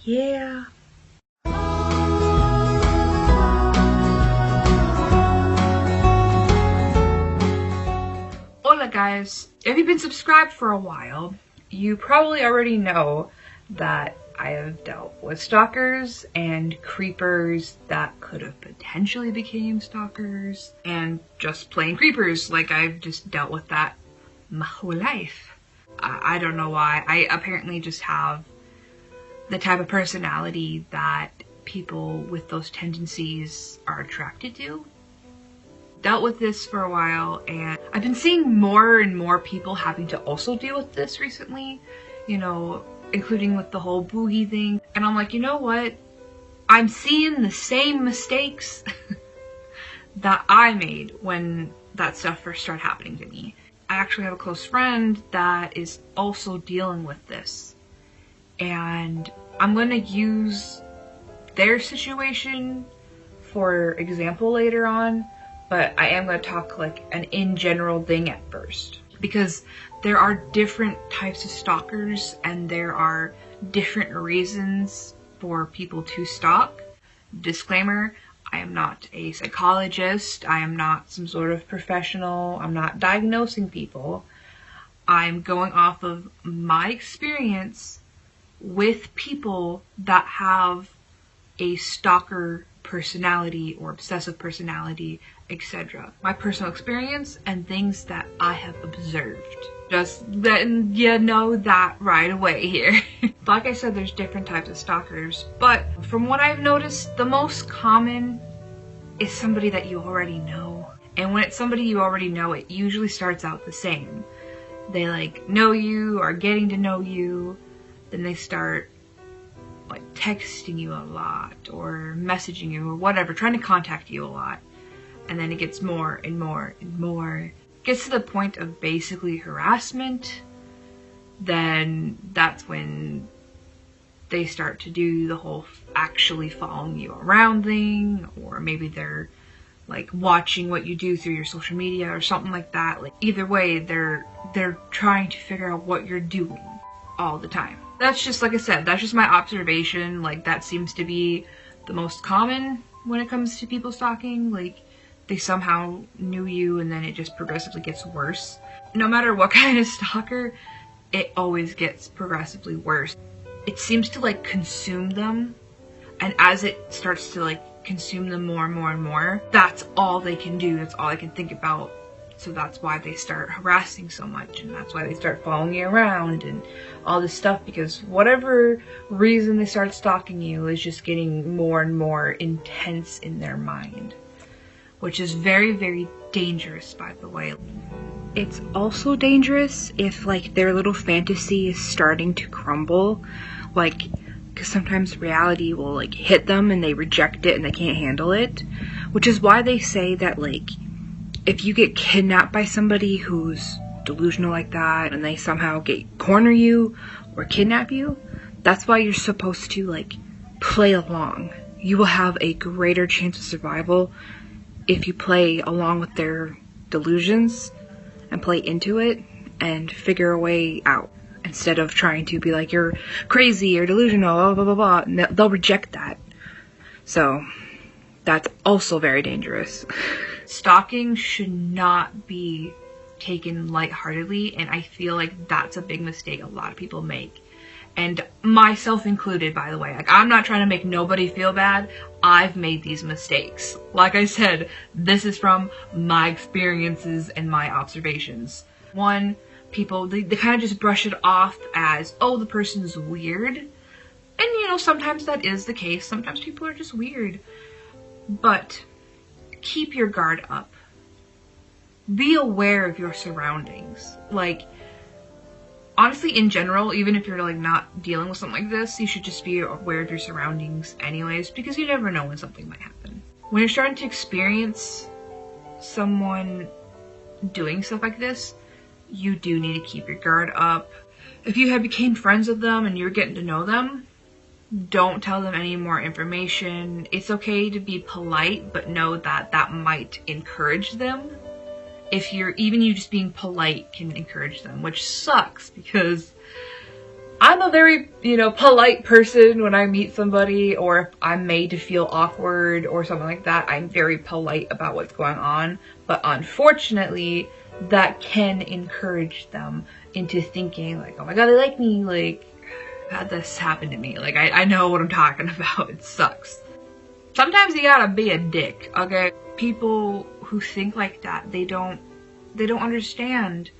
Yeah. Hola guys, if you've been subscribed for a while, you probably already know that I have dealt with stalkers and creepers that could have potentially became stalkers, and just plain creepers. Like, I've just dealt with that my whole life. I don't know why. I apparently just have the type of personality that people with those tendencies are attracted to. Dealt with this for a while, and I've been seeing more and more people having to also deal with this recently, you know, including with the whole boogie thing. And I'm like, you know what? I'm seeing the same mistakes that I made when that stuff first started happening to me. I actually have a close friend that is also dealing with this, and I'm going to use their situation for example later on, but I am going to talk like an in general thing at first, because there are different types of stalkers and there are different reasons for people to stalk. Disclaimer, I am not a psychologist, I am not some sort of professional, I'm not diagnosing people. I'm going off of my experience with people that have a stalker personality or obsessive personality, etc. My personal experience and things that I have observed. Just letting you know that right away here. Like I said, there's different types of stalkers, but from what I've noticed, the most common is somebody that you already know. And when it's somebody you already know, it usually starts out the same. They like know you or getting to know you, then they start like texting you a lot or messaging you or whatever, trying to contact you a lot. And then it gets more and more and more. Gets to the point of basically harassment. Then that's when they start to do the whole actually following you around thing, or maybe they're like watching what you do through your social media or something like that. Like, either way, they're trying to figure out what you're doing all the time. That's just, like I said, that's just my observation. Like, that seems to be the most common when it comes to people stalking. Like, they somehow knew you and then it just progressively gets worse. No matter what kind of stalker, it always gets progressively worse. It seems to like consume them, and as it starts to like consume them more and more and more, that's all they can do, that's all they can think about. So that's why they start harassing so much, and that's why they start following you around and all this stuff, because whatever reason they start stalking you is just getting more and more intense in their mind. Which is very, very dangerous, by the way. It's also dangerous if like their little fantasy is starting to crumble, like, because sometimes reality will like hit them and they reject it and they can't handle it, which is why they say that like if you get kidnapped by somebody who's delusional like that and they somehow corner you or kidnap you, that's why you're supposed to like play along. You will have a greater chance of survival if you play along with their delusions and play into it and figure a way out, instead of trying to be like, you're crazy or delusional, blah, blah, blah, blah, and they'll reject that. So that's also very dangerous. Stalking should not be taken lightheartedly, and I feel like that's a big mistake a lot of people make. And myself included, by the way. Like, I'm not trying to make nobody feel bad. I've made these mistakes. Like I said, this is from my experiences and my observations. One, people, they kind of just brush it off as, oh, the person's weird. And, you know, sometimes that is the case. Sometimes people are just weird. But keep your guard up. Be aware of your surroundings. Like, honestly, in general, even if you're like not dealing with something like this, you should just be aware of your surroundings anyways, because you never know when something might happen. When you're starting to experience someone doing stuff like this, you do need to keep your guard up. If you had became friends with them and you're getting to know them, don't tell them any more information. It's okay to be polite, but know that that might encourage them. If you're, even you just being polite can encourage them, which sucks, because I'm a very, polite person when I meet somebody, or if I'm made to feel awkward or something like that, I'm very polite about what's going on. But unfortunately, that can encourage them into thinking like, oh my god, they like me, like, had this happen to me. Like, I know what I'm talking about. It sucks. Sometimes you gotta be a dick, okay? People who think like that, they don't understand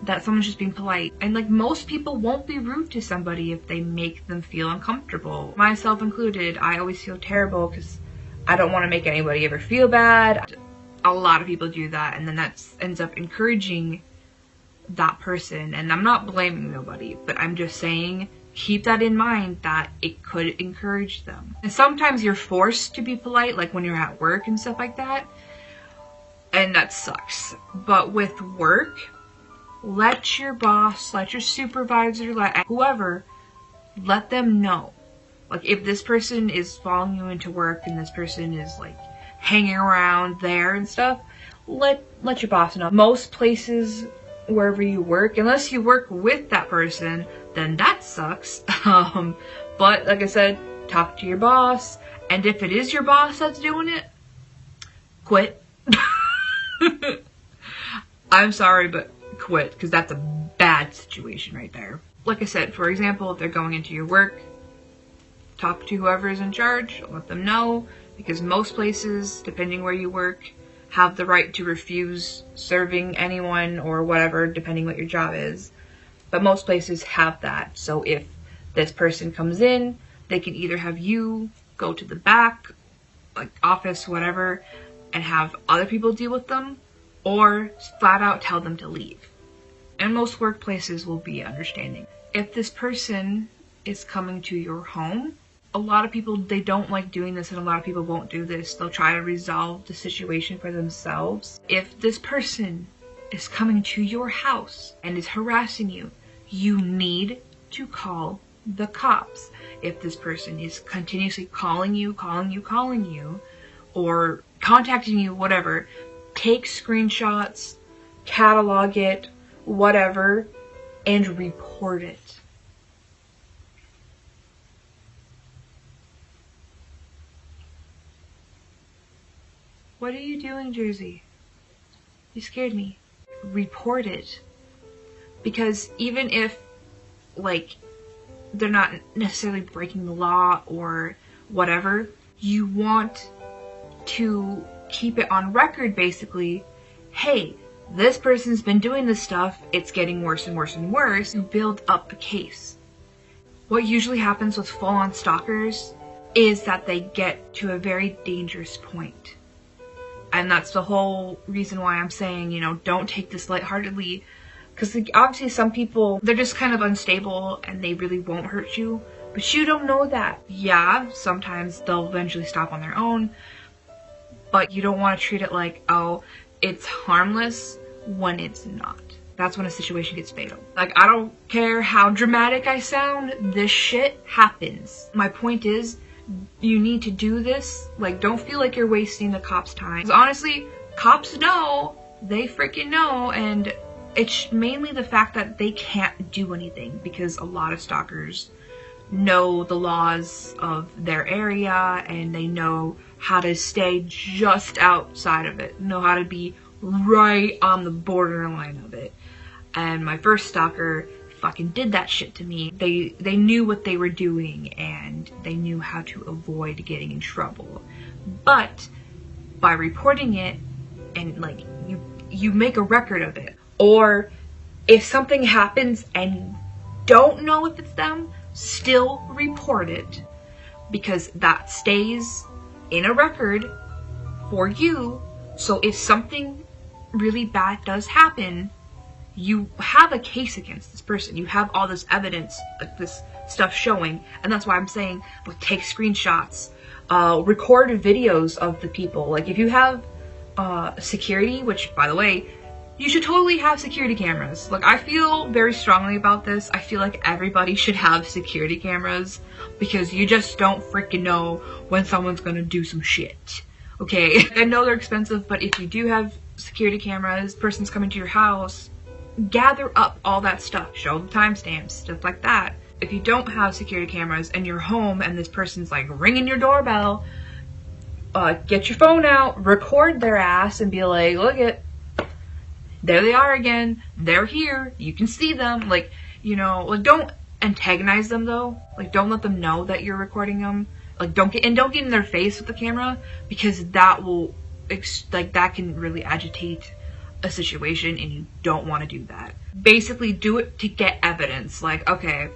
that someone's just being polite. And like, most people won't be rude to somebody if they make them feel uncomfortable. Myself included, I always feel terrible because I don't want to make anybody ever feel bad. A lot of people do that, and then that ends up encouraging that person. And I'm not blaming nobody, but I'm just saying, keep that in mind that it could encourage them. And sometimes you're forced to be polite, like when you're at work and stuff like that, and that sucks. But with work, let your boss, let your supervisor, let whoever, let them know. Like, if this person is following you into work and this person is like hanging around there and stuff, let your boss know. Most places, wherever you work, unless you work with that person, then that sucks. But like I said, talk to your boss, and if it is your boss that's doing it, quit. I'm sorry, but quit, because that's a bad situation right there. Like I said, for example, if they're going into your work, talk to whoever is in charge, let them know, because most places, depending where you work, have the right to refuse serving anyone or whatever, depending what your job is. But most places have that. So if this person comes in, they can either have you go to the back, like office, whatever, and have other people deal with them, or flat out tell them to leave. And most workplaces will be understanding. If this person is coming to your home, a lot of people, they don't like doing this, and a lot of people won't do this. They'll try to resolve the situation for themselves. If this person is coming to your house and is harassing you, you need to call the cops. If this person is continuously calling you, or contacting you, whatever, take screenshots, catalog it, whatever, and report it. What are you doing, Jersey? You scared me. Report it. Because even if, like, they're not necessarily breaking the law or whatever, you want to keep it on record, basically. Hey, this person's been doing this stuff, it's getting worse and worse and worse. You build up a case. What usually happens with full-on stalkers is that they get to a very dangerous point. And that's the whole reason why I'm saying, don't take this lightheartedly. Because obviously some people, they're just kind of unstable and they really won't hurt you. But you don't know that. Yeah, sometimes they'll eventually stop on their own. But you don't want to treat it like, oh, it's harmless, when it's not. That's when a situation gets fatal. Like, I don't care how dramatic I sound, this shit happens. My point is, you need to do this. Like, don't feel like you're wasting the cops' time. Because honestly, cops know. They freaking know. And it's mainly the fact that they can't do anything because a lot of stalkers know the laws of their area and they know how to stay just outside of it, know how to be right on the borderline of it. And my first stalker fucking did that shit to me. They knew what they were doing and they knew how to avoid getting in trouble. But by reporting it, and like, you make a record of it. Or if something happens and you don't know if it's them, still report it, because that stays in a record for you. So if something really bad does happen, you have a case against this person. You have all this evidence, like this stuff showing. And that's why I'm saying, like, take screenshots, record videos of the people. Like, if you have security, which, by the way, you should totally have security cameras. Like, I feel very strongly about this. I feel like everybody should have security cameras, because you just don't freaking know when someone's gonna do some shit. Okay? I know they're expensive, but if you do have security cameras, person's coming to your house, gather up all that stuff, show the timestamps, stuff like that. If you don't have security cameras and you're home and this person's like ringing your doorbell, get your phone out, record their ass and be like, look it, there they are again, they're here, you can see them. Like, you know, like, don't antagonize them though. Like, don't let them know that you're recording them. Like, don't get in their face with the camera, because that will, that can really agitate a situation, and you don't want to do that. Basically, do it to get evidence. Like, okay,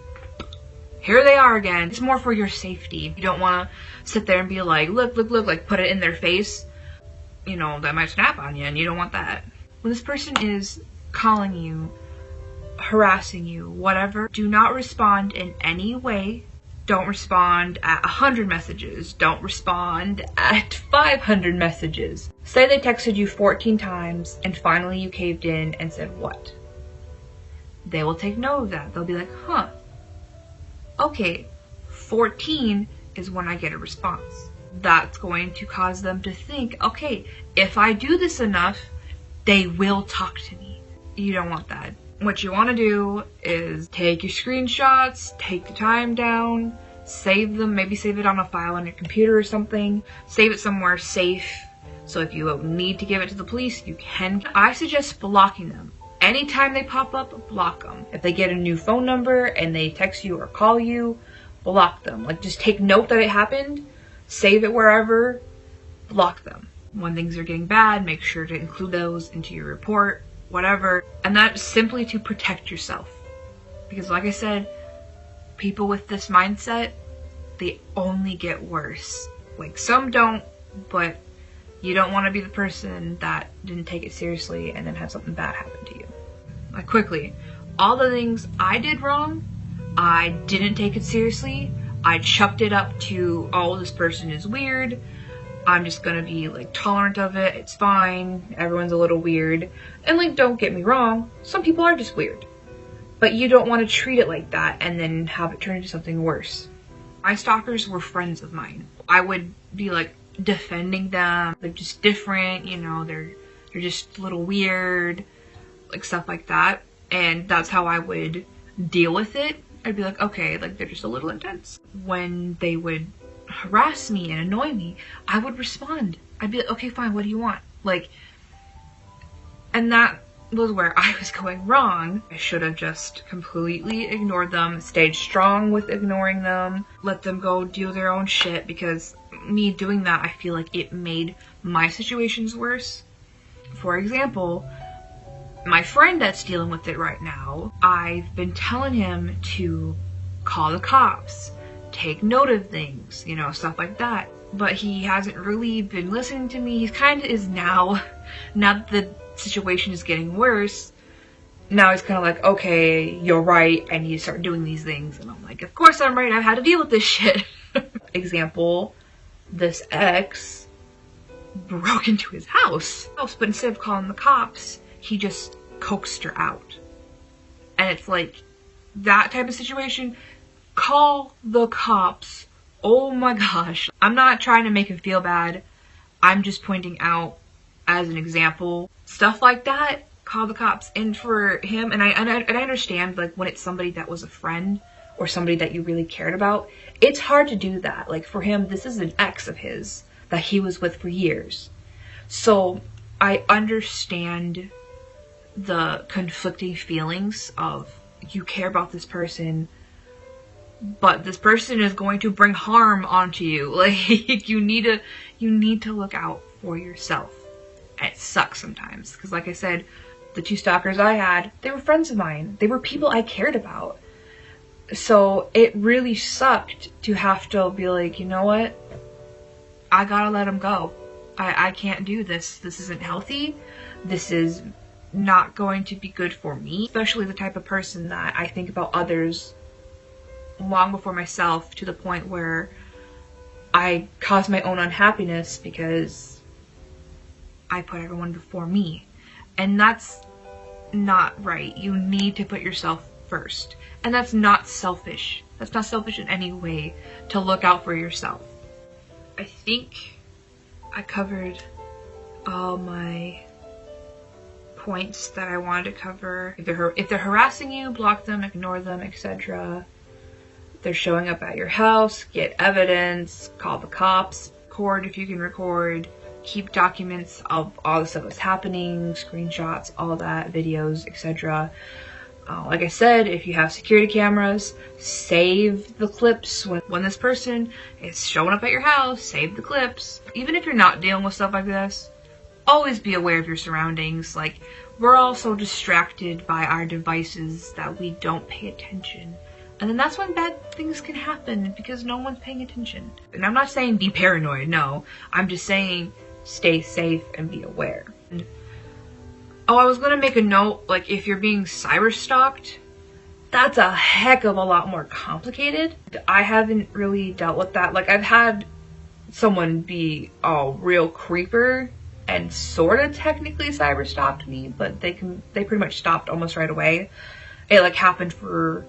here they are again. It's more for your safety. You don't want to sit there and be like, look, look, look, like put it in their face. You know, that might snap on you, and you don't want that. When this person is calling you, harassing you, whatever, do not respond in any way. Don't respond at 100 messages. Don't respond at 500 messages. Say they texted you 14 times and finally you caved in and said what? They will take note of that. They'll be like, huh, okay, 14 is when I get a response. That's going to cause them to think, okay, if I do this enough, they will talk to me. You don't want that. What you want to do is take your screenshots, take the time down, save them, maybe save it on a file on your computer or something, save it somewhere safe, so if you need to give it to the police, you can. I suggest blocking them. Anytime they pop up, block them. If they get a new phone number and they text you or call you, block them. Like, just take note that it happened, save it wherever, block them. When things are getting bad, make sure to include those into your report, whatever. And that's simply to protect yourself. Because like I said, people with this mindset, they only get worse. Like, some don't, but you don't want to be the person that didn't take it seriously and then have something bad happen to you. Like, quickly, all the things I did wrong, I didn't take it seriously. I chucked it up to, oh, this person is weird, I'm just gonna be like tolerant of it, it's fine, everyone's a little weird. And like, don't get me wrong, some people are just weird. But you don't want to treat it like that and then have it turn into something worse. My stalkers were friends of mine. I would be like defending them, they're just different, you know, they're just a little weird, like stuff like that. And that's how I would deal with it. I'd be like, okay, like they're just a little intense. When they would harass me and annoy me, I would respond. I'd be like, okay, fine, what do you want? Like, and that was where I was going wrong. I should have just completely ignored them, stayed strong with ignoring them, let them go do their own shit, because me doing that, I feel like it made my situations worse. For example, my friend that's dealing with it right now, I've been telling him to call the cops, take note of things, you know, stuff like that. But he hasn't really been listening to me. He's kind of is now that the situation is getting worse, now he's kind of like, okay, you're right, and you start doing these things. And I'm like, of course I'm right, I've had to deal with this shit. Example, this ex broke into his house, but instead of calling the cops, he just coaxed her out. And it's like, that type of situation, call the cops. Oh my gosh. I'm not trying to make him feel bad. I'm just pointing out as an example. Stuff like that, call the cops. And for him, and I understand, like, when it's somebody that was a friend or somebody that you really cared about, it's hard to do that. Like, for him, this is an ex of his that he was with for years. So I understand the conflicting feelings of, you care about this person, but this person is going to bring harm onto you. Like, you need to look out for yourself. And it sucks sometimes, because like I said, the two stalkers I had, they were friends of mine. They were people I cared about. So it really sucked to have to be like, you know what? I gotta let them go. I can't do this. This isn't healthy. This is not going to be good for me. Especially the type of person that I think about others long before myself, to the point where I cause my own unhappiness because I put everyone before me. And that's not right. You need to put yourself first. And that's not selfish. That's not selfish in any way to look out for yourself. I think I covered all my points that I wanted to cover. If they're harassing you, block them, ignore them, etc. they're showing up at your house, get evidence, call the cops, record if you can record, keep documents of all the stuff that's happening, screenshots, all that, videos, etc. Like I said, if you have security cameras, save the clips when this person is showing up at your house, save the clips. Even if you're not dealing with stuff like this, always be aware of your surroundings. Like, we're all so distracted by our devices that we don't pay attention. And then that's when bad things can happen because no one's paying attention. And I'm not saying be paranoid, no. I'm just saying stay safe and be aware. Oh, I was gonna make a note, like if you're being cyber stalked, that's a heck of a lot more complicated. I haven't really dealt with that. Like, I've had someone be a real creeper and sort of technically cyber stalked me, but they pretty much stopped almost right away. It like happened for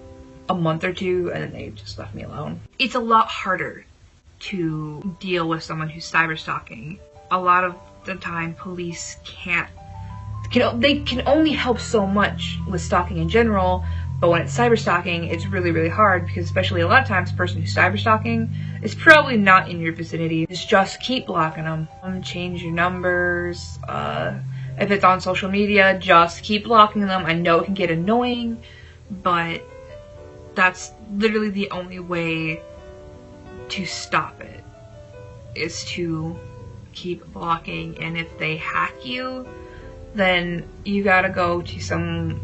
a month or two and then they just left me alone. It's a lot harder to deal with someone who's cyber stalking. A lot of the time police they can only help so much with stalking in general, but when it's cyber stalking, it's really, really hard because especially a lot of times the person who's cyber stalking is probably not in your vicinity. Just keep blocking them. Change your numbers. If it's on social media, just keep blocking them. I know it can get annoying, but that's literally the only way to stop it, is to keep blocking. And if they hack you, then you gotta go to some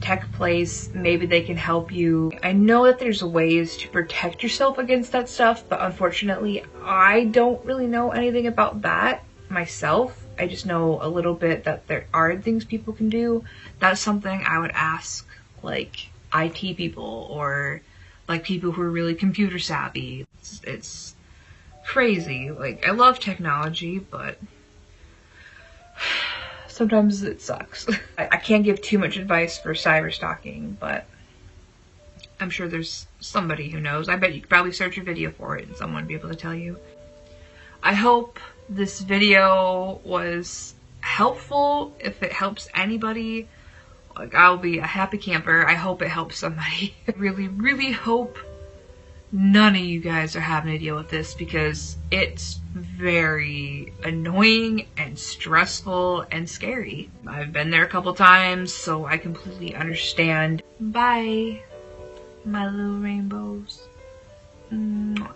tech place. Maybe they can help you. I know that there's ways to protect yourself against that stuff, but unfortunately I don't really know anything about that myself. I just know a little bit that there are things people can do. That's something I would ask like IT people or like people who are really computer savvy. It's crazy. Like, I love technology, but sometimes it sucks. I can't give too much advice for cyber stalking, but I'm sure there's somebody who knows. I bet you could probably search a video for it and someone would be able to tell you. I hope this video was helpful. If it helps anybody, like, I'll be a happy camper. I hope it helps somebody. I really, really hope none of you guys are having to deal with this because it's very annoying and stressful and scary. I've been there a couple times, so I completely understand. Bye, my little rainbows. Mwah.